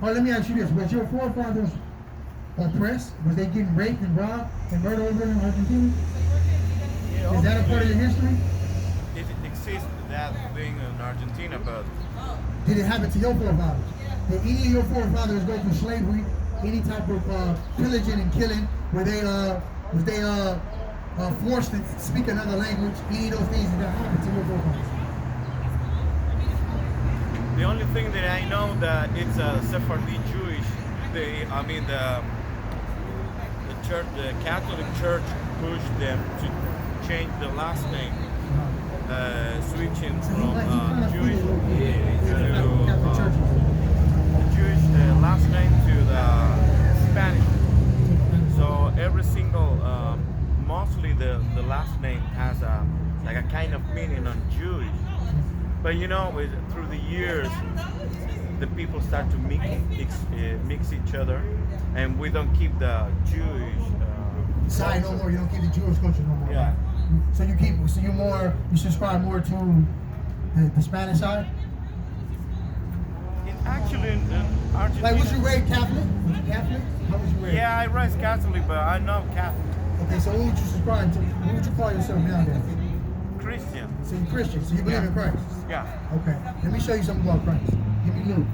Oh, let me ask you this. Was your forefathers oppressed? Was they getting raped and robbed and murdered over in Argentina? Yeah, Is that a part of your history? it exists that thing in Argentina, but Did it happen to your forefathers? Did any of your forefathers go through slavery, any type of pillaging and killing? Was they forced to speak another language? Any of those things that happened to your forefathers? the only thing that I know that it's a Sephardi Jewish. The church, the Catholic Church pushed them to change the last name, switching from Jewish to the Jewish last name to the Spanish. So every single, mostly the last name has a kind of meaning on Jewish. But through the years, the people start to mix each other, and we don't keep the Jewish side no more. You don't keep the Jewish culture no more. Yeah. So you subscribe more to the Spanish side. Actually, in Argentina. Like, was you raised Catholic? Was you Catholic? How was you raised? Yeah, I raised Catholic, but I'm not Catholic. Okay, so who would you subscribe to? Who would you call yourself nowadays? Christian. So you're Christian. So you believe in Christ. Yeah. Okay. Let me show you something about Christ. Give me Luke.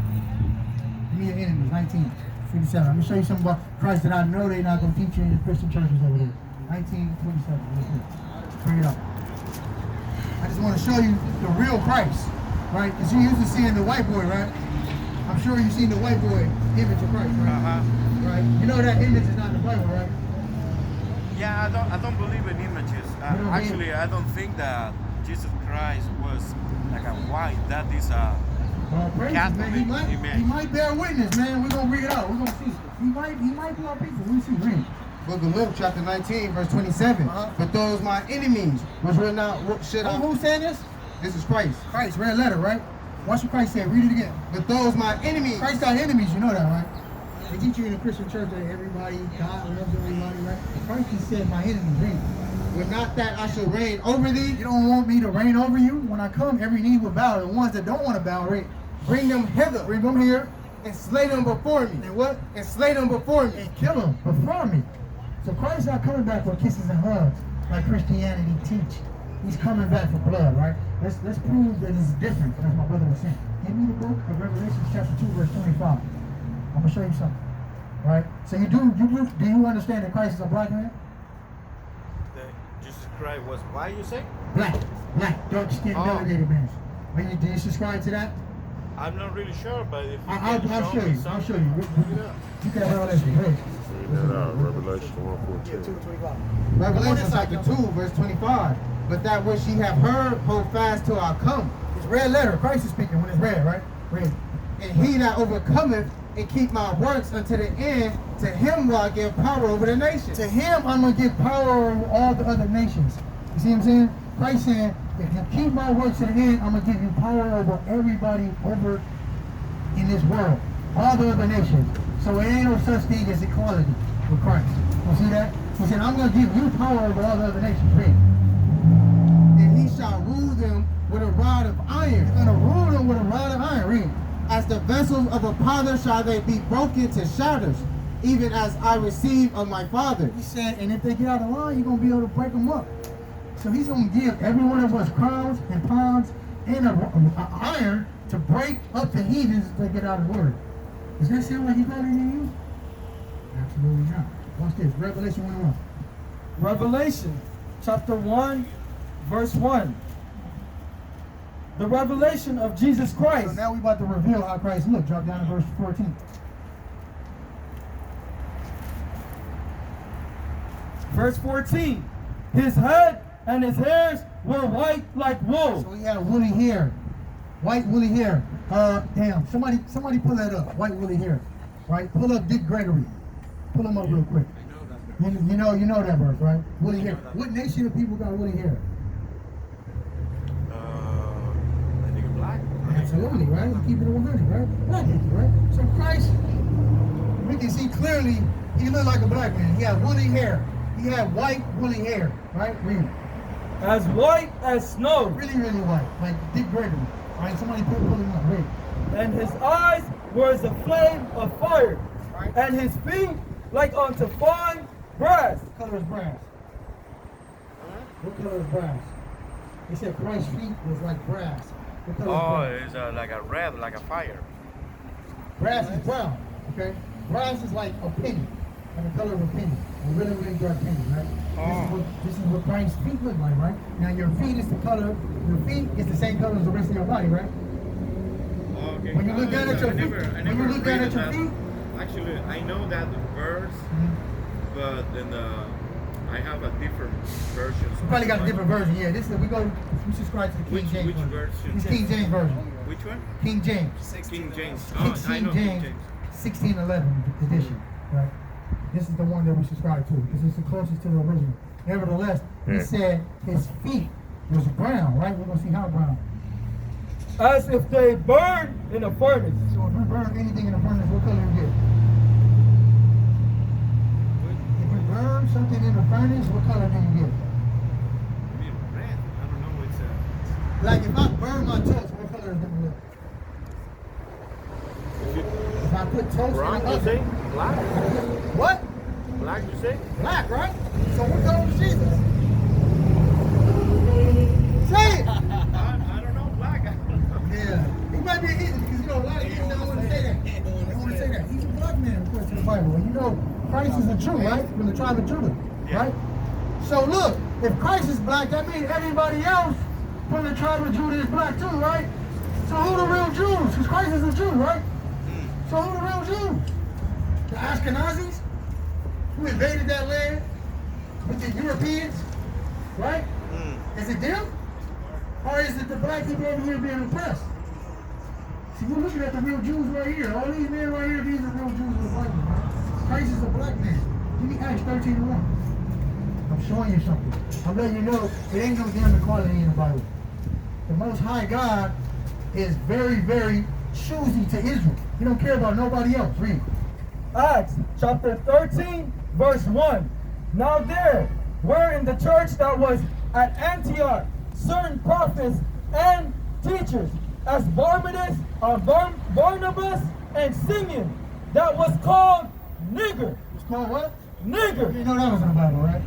Give me your enemies. 19:57. Let me show you something about Christ that I know they're not going to teach you in the Christian churches over there. 19:27. Bring it up. I just want to show you the real Christ, right? Because you used to seeing the white boy, right? I'm sure you've seen the white boy image of Christ, right? Uh-huh. Right. You know that image is not in the Bible, right? Yeah, I don't believe in images. Actually, I don't think that Jesus Christ was like a white. That is a Catholic man. He might bear witness, man. We're gonna read it out. We're gonna see. He might be our people. We see. Read. Book of Luke, chapter 19, verse 27. But those my enemies, which will not should I. Who's saying this? This is Christ. Christ, red letter, right? Watch what Christ said. Read it again. But those my enemies. Christ got enemies. You know that, right? They teach you in the Christian church that everybody, God loves everybody, right? Christ just said, my enemies, read. But not that I should reign over thee. You don't want me to reign over you? When I come, every knee will bow. The ones that don't want to bow, right? Bring them hither. Bring them here. And slay them before me. And what? And slay them before me. And kill them before me. So Christ's not coming back for kisses and hugs like Christianity teach. He's coming back for blood, right? Let's prove that it's different, as my brother was saying. Give me the book of Revelation chapter 2, verse 25. I'm gonna show you something. Right? So do you understand that Christ is a black man? Jesus Christ was white, you say? Black, dark skinned, melanated man. Do you subscribe to that? I'm not really sure, but if you I'll show you. I'll show you. You can have Revelation. Revelation 1:14. Revelation chapter 2, verse 25. But that which ye have heard, hold fast till I come. It's red letter. Christ is speaking when it's red, right? Red. And he that overcometh and keep my works unto the end, to him will I give power over the nations. To him I'm going to give power over all the other nations. You see what I'm saying? Christ saying, if you keep my works to the end, I'm going to give you power over everybody over in this world. All the other nations. So it ain't no such thing as equality with Christ. You see that? He said, I'm going to give you power over all the other nations. Read. And he shall rule them with a rod of iron. He's going to rule them with a rod of iron. Read. As the vessels of a potter shall they be broken to shatters, even as I receive of my Father. He said, and if they get out of line, you're going to be able to break them up. So he's going to give every one of us crowns and pounds and an iron to break up the heathens if they get out of word. Does that sound like he's better than you? Absolutely not. Watch this. Revelation 1:1. Revelation chapter 1, verse 1. The revelation of Jesus Christ. So now we're about to reveal how Christ looked. Drop down to verse 14. Verse 14. His head and his hairs were white like wool. So he had woolly hair. White woolly hair. Damn. Somebody pull that up. White woolly hair. Right? Pull up Dick Gregory. Pull him up real quick. You know that verse, right? Woolly hair. What nation of people got woolly hair? Absolutely, right? We keep it 100, right? Black people, right? So Christ, we can see clearly he looked like a black man. He had woolly hair. He had white woolly hair, right? Read. As white as snow. Really, really white, like Dick Gregory. All right, somebody pull him up. Read. And his eyes were as a flame of fire, Right. and his feet like unto fine brass. What color is brass? What color is brass? They said Christ's feet was like brass. What color Oh, is brass? it's like a red, like a fire. Brass is brown, okay? Brass is like a penny, like the color of a penny, a really, really dark penny, right? This is what Christ's feet look like, right? Now your feet is the color, your feet is the same color as the rest of your body, right? Okay. When you look down at your feet, when you look down at your feet, Actually, I know that verse, but then I have a different version. you probably got a different version. Yeah, this is we subscribe to the King Which James version. version? It's King James version. Which one? King James. King James. Oh, I 16 know King James, James. 1611 edition, right? This is the one that we subscribe to because it's the closest to the original. Nevertheless, he said his feet was brown, right? We're gonna see how brown. As if they burned in a furnace. So if we burn anything in the furnace, what color you get? If we burn something in the furnace, what color do you get? Maybe red. I don't know. It's Like if I burn my toast, what color is it gonna look? If I put toast brown. in the You say oven, black? what? Black? You say? Black, right? So what color is Jesus? Say it! I don't know. Black. Yeah. He might be an Hebrew because you know a lot of Hebrews don't want to say that. They don't want to say that. He's a black man according to the Bible. And you know Christ is the Jew, right? From the tribe of Judah. Yeah. Right? So look, if Christ is black, that means everybody else from the tribe of Judah is black too, right? So who the real Jews? Because Christ is a Jew, right? So who the real Jews? The Ashkenazis who invaded that land with the Europeans, right? Is it them? Or is it the black people over here being oppressed? See, you're looking at the real Jews right here. All these men right here, these are real Jews of the Bible, right? Christ is a black man. Give me Acts 13:1. I'm showing you something. I'm letting you know it ain't no damn equality in the Bible. The Most High God is very, very choosy to Israel. He don't care about nobody else. Read. Acts chapter 13, verse 1. Now there were in the church that was at Antioch certain prophets and teachers, as Barnabas and Simeon, that was called nigger. It's called what? Nigger. You know that was in the Bible, right?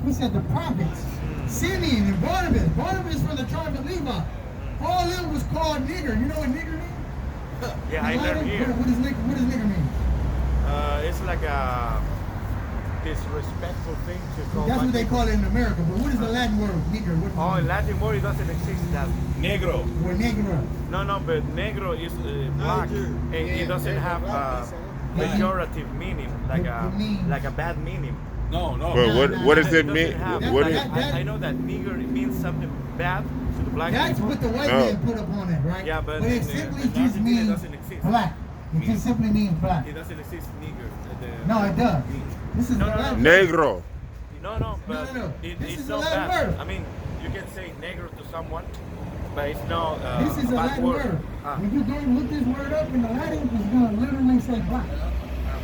He said the prophets, Simeon and Barnabas. Barnabas from the tribe of Levi. All of them was called nigger. You know what nigger means? Yeah, I learned here. What does nigger mean? It's like a disrespectful thing to call. That's what they call it in America. But what is the Latin word, nigger? What Oh, does in it Latin word it doesn't exist. That. Negro. mean? Or negro. No, but negro is black, and it doesn't have a pejorative meaning, like It means- a bad meaning. No. But what does it doesn't mean? have- What that- is, that- I know that nigger it means something bad to the black That's people. what the white No. man put up on it, right? Yeah, but it in simply in just Argentina, it means doesn't exist. black. It just simply means black. It doesn't exist, nigger. No, it does. This is No, the no, no. Latin negro? No, but no. This it's is a not Latin bad. word. I mean, you can say negro to someone, but it's not This is a bad Latin word. Ah. When you go look this word up in the Latin, it's going to literally say black.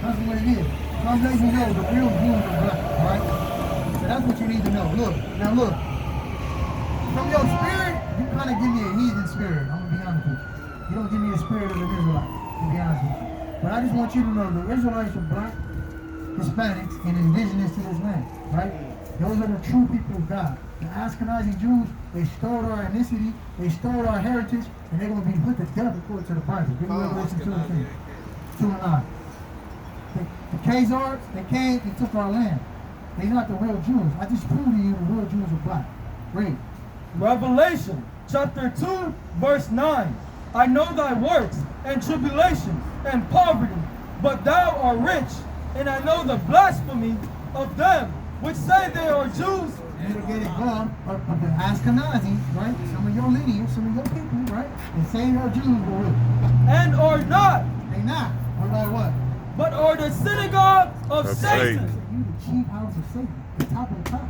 That's what it is. So I'm letting you know the real Jews are black, right? So that's what you need to know. Look, now look. From your spirit, you kind of give me a heathen spirit. I'm going to be honest with you. You don't give me a spirit of an Israelite, to be honest with you. But I just want you to know the Israelites are black, Hispanics, and indigenous to this land, right? Those are the true people of God. The Ashkenazi Jews, they stole our ethnicity, they stole our heritage, and they're going to be put to death according to the Bible. Give me Revelation 2 and 2 and 9. The Khazars, they came and took our land. They're not the real Jews. I just proved to you the real Jews are black. Read. Revelation chapter 2, verse 9. I know thy works and tribulation and poverty, but thou art rich, and I know the blasphemy of them which say they are Jews. And to get it gone of the Ashkenazi, right? Some of your lineage, some of your people, right? They say they're Jews, but really, And are not, they not. What about what? but are the synagogue of Of Satan. Satan. You the chief house of Satan, the top of the top.